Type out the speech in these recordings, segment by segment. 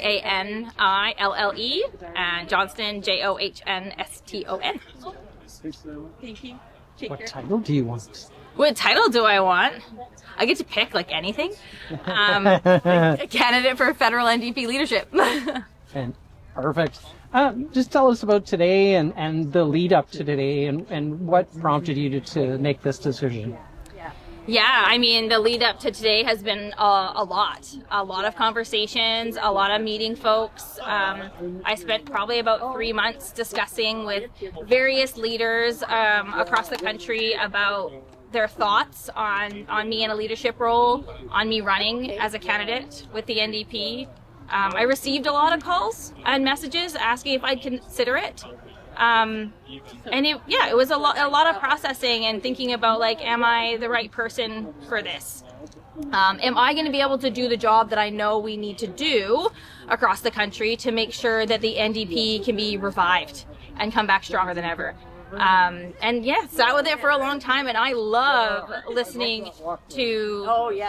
Tanille, and Johnston, Johnston. Thank you. What title do you want? What title do I want? I get to pick like anything. A candidate for federal NDP leadership. And perfect. Just tell us about today and the lead up to today and what prompted you to make this decision. Yeah, I mean, the lead up to today has been a lot of conversations, a lot of meeting folks. I spent probably about 3 months discussing with various leaders across the country about their thoughts on me in a leadership role, on me running as a candidate with the NDP. I received a lot of calls and messages asking if I'd consider it. And it was a lot of processing and thinking about, like, am I the right person for this? Am I going to be able to do the job that I know we need to do across the country to make sure that the NDP can be revived and come back stronger than ever? And yeah, sat with it for a long time, and I love listening to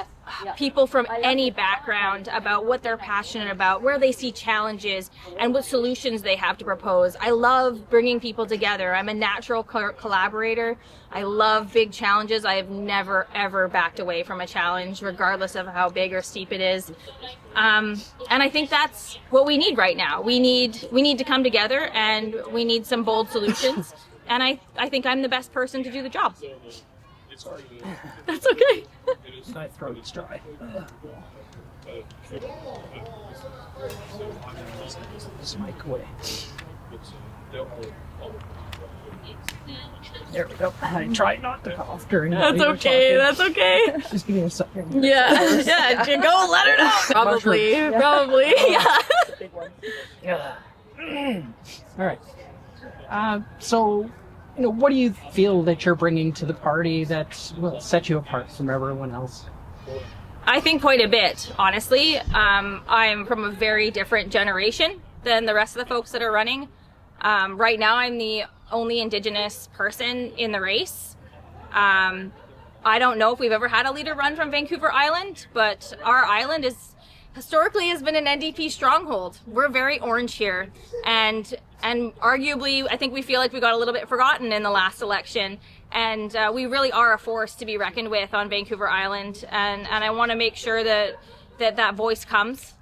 people from any background about what they're passionate about, where they see challenges, and what solutions they have to propose. I love bringing people together. I'm a natural collaborator. I love big challenges. I have never, ever backed away from a challenge, regardless of how big or steep it is. And I think that's what we need right now. We need to come together, and we need some bold solutions. And I think I'm the best person to do the job. That's okay. My throat is dry. This mic away. There we go. I try not to cough during. That's okay. That's okay. Just give me a second. Yeah. Yeah. Go. Let her know. Probably. Yeah. Yeah. All right. So, what do you feel that you're bringing to the party that will set you apart from everyone else? I think quite a bit, honestly. I'm from a very different generation than the rest of the folks that are running. Right now, I'm the only Indigenous person in the race. I don't know if we've ever had a leader run from Vancouver Island, but our island historically has been an NDP stronghold. We're very orange here, and arguably I think we feel like we got a little bit forgotten in the last election, and we really are a force to be reckoned with on Vancouver Island, and I want to make sure that voice comes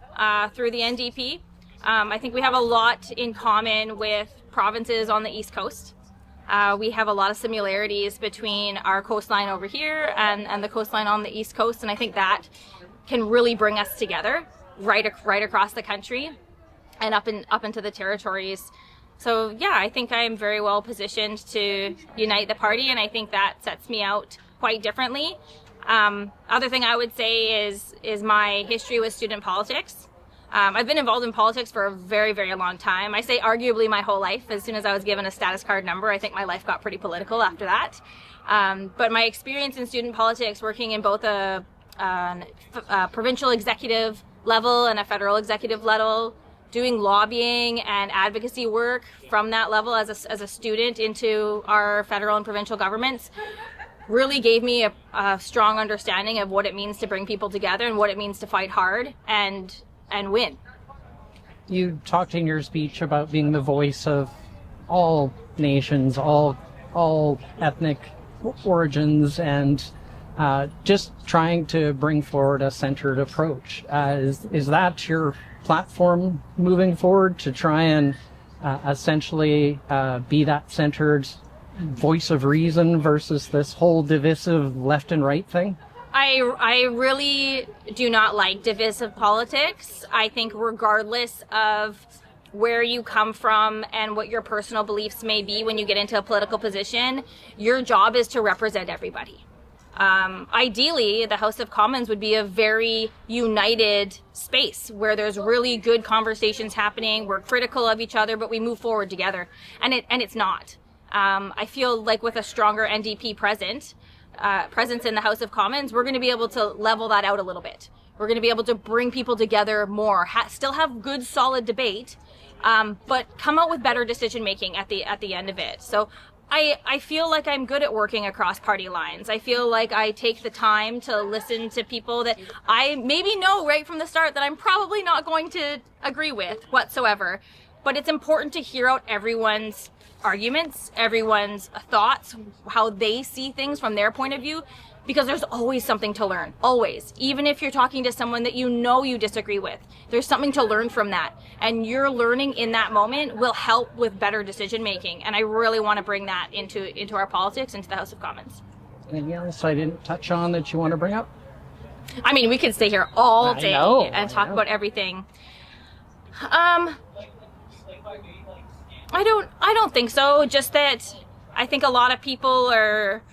through the NDP. I think we have a lot in common with provinces on the East Coast. We have a lot of similarities between our coastline over here and the coastline on the East Coast, and I think that can really bring us together right across the country and up into the territories. So yeah, I think I am very well positioned to unite the party, and I think that sets me out quite differently. Other thing I would say is my history with student politics. I've been involved in politics for a very, very long time. I say arguably my whole life. As soon as I was given a status card number, I think my life got pretty political after that. But my experience in student politics, working in both a provincial executive level and a federal executive level, doing lobbying and advocacy work from that level as a student into our federal and provincial governments, really gave me a strong understanding of what it means to bring people together and what it means to fight hard and win. You talked in your speech about being the voice of all nations, all ethnic origins, and just trying to bring forward a centered approach. Is that your platform moving forward, to try and essentially be that centered voice of reason versus this whole divisive left and right thing? I really do not like divisive politics. I think regardless of where you come from and what your personal beliefs may be when you get into a political position, your job is to represent everybody. Ideally, the House of Commons would be a very united space where there's really good conversations happening. We're critical of each other, but we move forward together. And it's not. I feel like with a stronger NDP presence in the House of Commons, we're going to be able to level that out a little bit. We're going to be able to bring people together more, still have good, solid debate, but come out with better decision making at the end of it. So I feel like I'm good at working across party lines. I feel like I take the time to listen to people that I maybe know right from the start that I'm probably not going to agree with whatsoever. But it's important to hear out everyone's arguments, everyone's thoughts, how they see things from their point of view, because there's always something to learn, always. Even if you're talking to someone that you know you disagree with, there's something to learn from that. And your learning in that moment will help with better decision making. And I really want to bring that into our politics, into the House of Commons. Anything else I didn't touch on that you want to bring up? I mean, we could stay here all day and talk about everything. I don't think so. Just that I think a lot of people are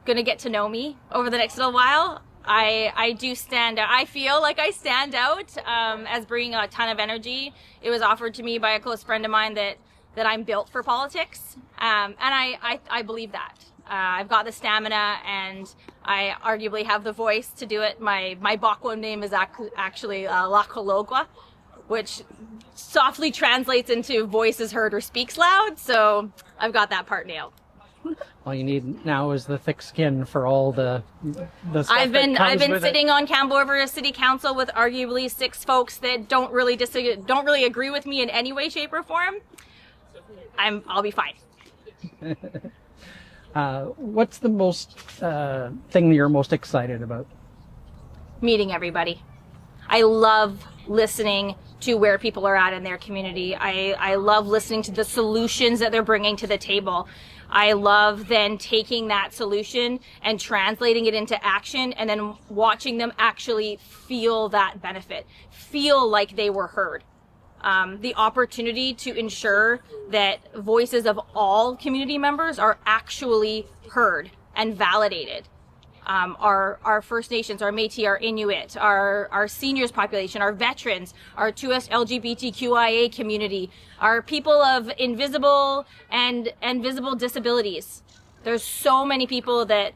going to get to know me over the next little while. I do stand out. I feel like I stand out as bringing a ton of energy. It was offered to me by a close friend of mine that I'm built for politics. And I believe that. I've got the stamina, and I arguably have the voice to do it. My Bakwa name is actually Lakologwa, which softly translates into voice is heard or speaks loud. So I've got that part nailed. All you need now is the thick skin for all the stuff I've been sitting it. on Campbell River City Council with arguably 6 folks that don't really agree with me in any way, shape, or form. I'll be fine. What's the most thing you're most excited about? Meeting everybody. I love listening to where people are at in their community. I love listening to the solutions that they're bringing to the table. I love then taking that solution and translating it into action, and then watching them actually feel that benefit, feel like they were heard. The opportunity to ensure that voices of all community members are actually heard and validated. Our First Nations, our Métis, our Inuit, our seniors population, our veterans, our 2S LGBTQIA community, our people of invisible and visible disabilities. There's so many people that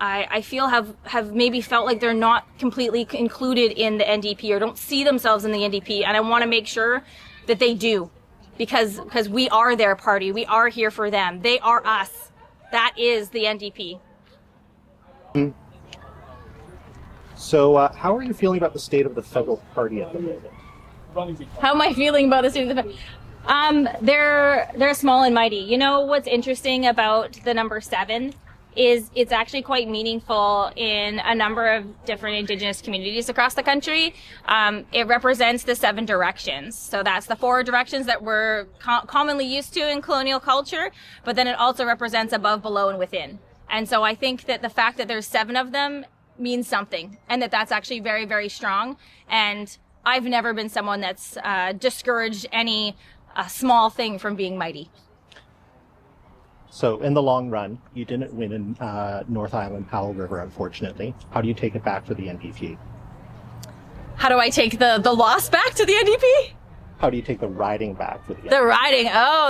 I feel have maybe felt like they're not completely included in the NDP or don't see themselves in the NDP. And I want to make sure that they do, because we are their party. We are here for them. They are us. That is the NDP. So how are you feeling about the state of the federal party at the moment? How am I feeling about the state of the they're small and mighty. You know what's interesting about the number 7 is it's actually quite meaningful in a number of different Indigenous communities across the country. It represents the 7 directions. So that's the 4 directions that we're commonly used to in colonial culture, but then it also represents above, below, and within. And so I think that the fact that there's 7 of them means something, and that's actually very, very strong. And I've never been someone that's discouraged any small thing from being mighty. So in the long run, you didn't win in North Island, Powell River, unfortunately. How do you take it back for the NDP? How do I take the loss back to the NDP? How do you take the riding back for the NDP?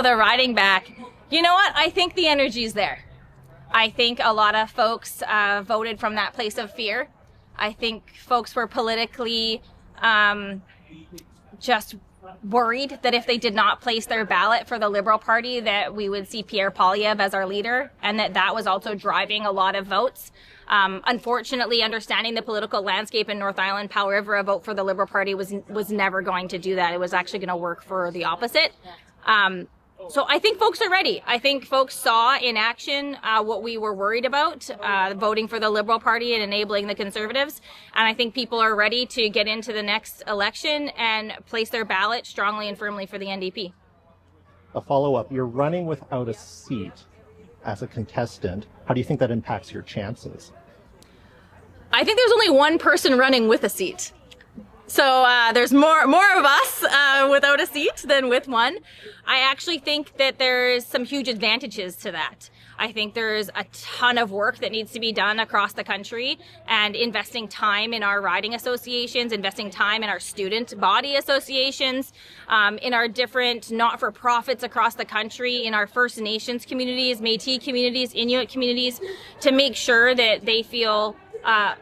The riding back. You know what? I think the energy's there. I think a lot of folks voted from that place of fear. I think folks were politically just worried that if they did not place their ballot for the Liberal Party, that we would see Pierre Poilievre as our leader, and that was also driving a lot of votes. Unfortunately, understanding the political landscape in North Island, Powell River, a vote for the Liberal Party was never going to do that. It was actually going to work for the opposite. So I think folks are ready. I think folks saw in action what we were worried about, voting for the Liberal Party and enabling the Conservatives. And I think people are ready to get into the next election and place their ballot strongly and firmly for the NDP. A follow-up, you're running without a seat as a contestant. How do you think that impacts your chances? I think there's only one person running with a seat. So there's more of us without a seat than with one. I actually think that there's some huge advantages to that. I think there's a ton of work that needs to be done across the country, and investing time in our riding associations, investing time in our student body associations, in our different not-for-profits across the country, in our First Nations communities, Métis communities, Inuit communities, to make sure that they feel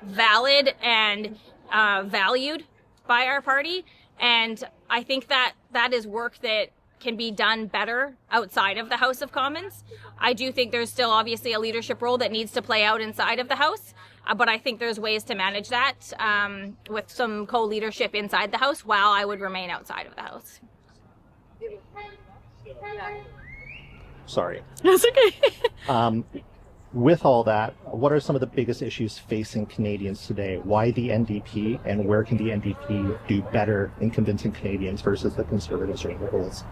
valid and valued by our party. And I think that is work that can be done better outside of the House of Commons. I do think there's still obviously a leadership role that needs to play out inside of the House, but I think there's ways to manage that with some co-leadership inside the House while I would remain outside of the House. Sorry. That's okay. With all that, what are some of the biggest issues facing Canadians today? Why the NDP, and where can the NDP do better in convincing Canadians versus the Conservatives or Liberals?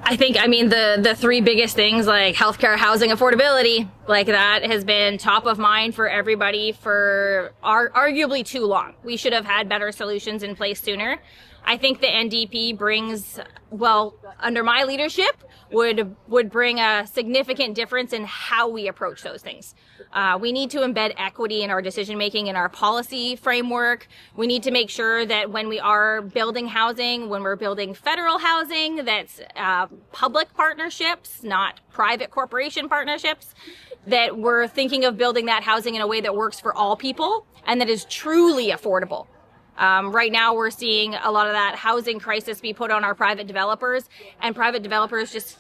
I think, the three biggest things like healthcare, housing, affordability, like that has been top of mind for everybody for arguably too long. We should have had better solutions in place sooner. I think the NDP brings, under my leadership, would bring a significant difference in how we approach those things. We need to embed equity in our decision making, in our policy framework. We need to make sure that when we are building housing, when we're building federal housing, that's public partnerships, not private corporation partnerships, that we're thinking of building that housing in a way that works for all people and that is truly affordable. Right now, we're seeing a lot of that housing crisis be put on our private developers, and private developers just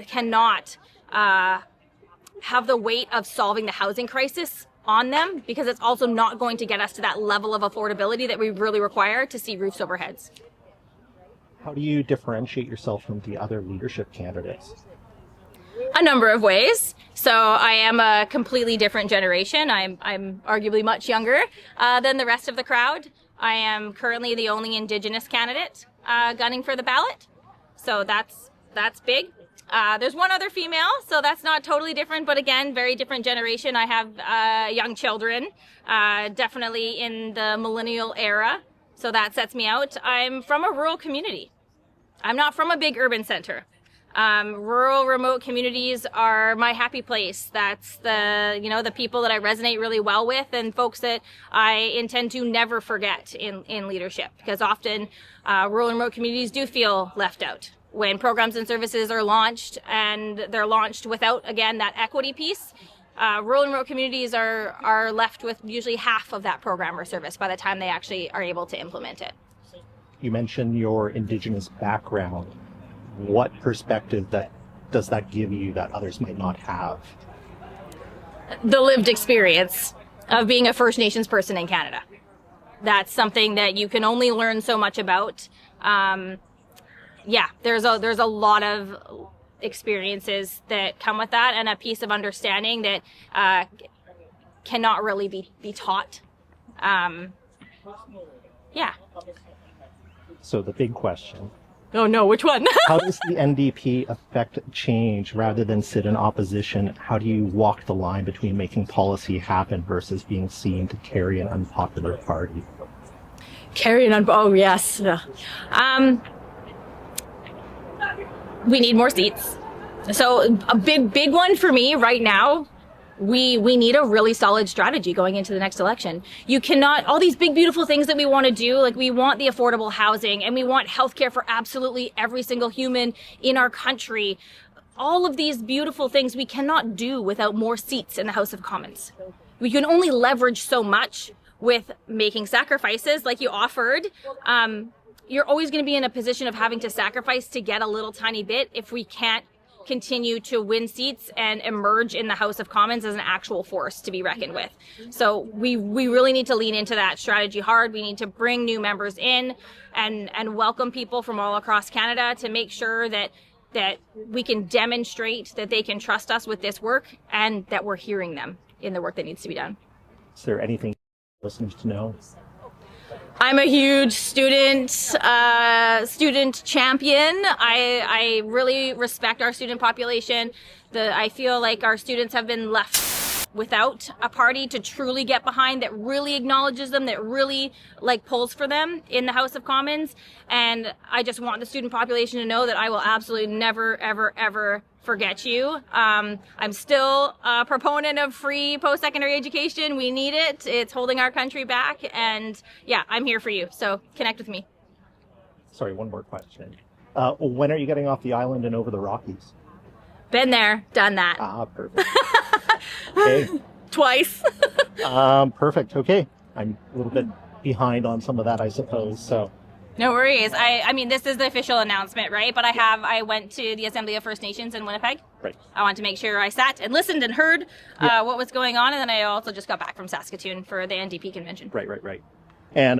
cannot have the weight of solving the housing crisis on them, because it's also not going to get us to that level of affordability that we really require to see roofs over heads. How do you differentiate yourself from the other leadership candidates? A number of ways. So I am a completely different generation. I'm arguably much younger than the rest of the crowd. I am currently the only Indigenous candidate gunning for the ballot. So that's big. There's one other female, so that's not totally different, but again, very different generation. I have young children, definitely in the millennial era. So that sets me out. I'm from a rural community. I'm not from a big urban center. Rural, remote communities are my happy place. That's the people that I resonate really well with, and folks that I intend to never forget in leadership, because often rural and remote communities do feel left out when programs and services are launched, and they're launched without, again, that equity piece. Rural and remote communities are left with usually half of that program or service by the time they actually are able to implement it. You mentioned your Indigenous background. What perspective does that give you that others might not have? The lived experience of being a First Nations person in Canada. That's something that you can only learn so much about. There's a lot of experiences that come with that, and a piece of understanding that cannot really be taught. So the big question. Oh no, which one? How does the NDP affect change rather than sit in opposition? How do you walk the line between making policy happen versus being seen to carry an unpopular party? Oh yes. We need more seats. So a big one for me right now, we need a really solid strategy going into the next election. You cannot, all these big, beautiful things that we want to do, like we want the affordable housing and we want healthcare for absolutely every single human in our country. All of these beautiful things we cannot do without more seats in the House of Commons. We can only leverage so much with making sacrifices like you offered. You're always going to be in a position of having to sacrifice to get a little tiny bit if we can't continue to win seats and emerge in the House of Commons as an actual force to be reckoned with. So we really need to lean into that strategy hard. We need to bring new members in and welcome people from all across Canada to make sure that we can demonstrate that they can trust us with this work and that we're hearing them in the work that needs to be done. Is there anything listeners to know? I'm a huge student champion. I really respect our student population. I feel like our students have been left without a party to truly get behind that really acknowledges them, that really pulls for them in the House of Commons. And I just want the student population to know that I will absolutely never, ever, ever forget you. I'm still a proponent of free post-secondary education. We need it. It's holding our country back. And yeah, I'm here for you. So connect with me. Sorry, one more question. When are you getting off the island and over the Rockies? Been there, done that. Perfect. Okay. Twice. Perfect. Okay. I'm a little bit behind on some of that, I suppose. So No worries. I mean, this is the official announcement, right? But I went to the Assembly of First Nations in Winnipeg. Right. I wanted to make sure I sat and listened and heard what was going on. And then I also just got back from Saskatoon for the NDP convention. Right. And